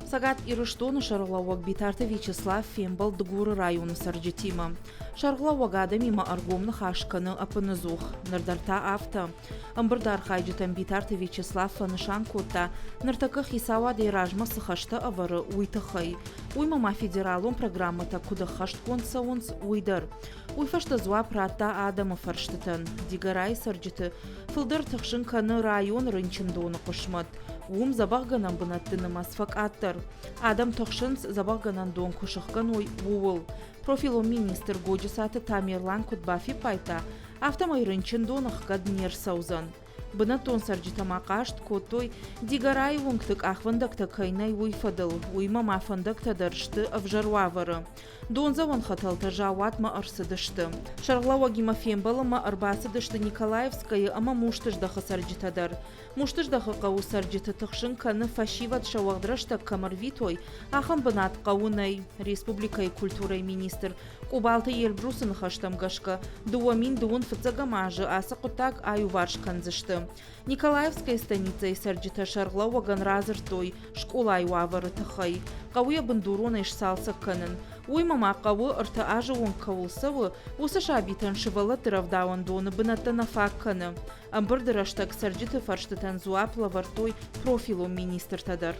Сагат Ирыштону Шарлауаг битарты Вячеслав Фембал Дгуры районы сарджетима. Шарлауагада мимо аргомны хашканы апынызух. Нырдарта авто. Амбырдар хайджетан битарты Вячеслав фанышан котта. Ныртакы хисава дейражма сыхашты авары уйтахай. Уймама федералун программата куда хашт консаунс уйдар. Уйфашта зуа прата адама фарштытын. Дигарай сарджеты. Фылдар тахшын каны район рынчындоны кошмат. Ум забағганан бұнаттыны масфак аттыр. Адам тоқшынс забағганан дон кушыққан ой уыл. Профило министр годжисаты Тамерлан Кутбафи пайта. Автомайрынчын донық гаднер саузан. Бұны тон сарджитама қашт коттой дигарай вунгтык ахвандакта кайнай уйфадыл. Уйма мафандакта даршты авжарвавары. Донза вон хаталта жауатма арсыдышты. Шарлауагима фембалыма арбасыдышты Николаевская ама муштыждаха сарджитадар. Муштыждаха қау сарджиты тұқшын каны фашиват шауағдырашта камарвитой ахам бынат қауынай республикай культурай министр Кубалты елбрусын хаштамгашка дуамин дуын фыцагамажы асы құттак аю варшканзышты. Николаевская станица сарджита Шарлауаган разыртой школай вавары тахай. Қауя бындуруна ишсалса канын. Уймама қауы ұрты ажы он кауылсавы осы шабитан шывалы тыравдауын доны бынаттана факканы. Амбырдыраштак сарджиты фарштытан зуапла вартой профилу министр тадар.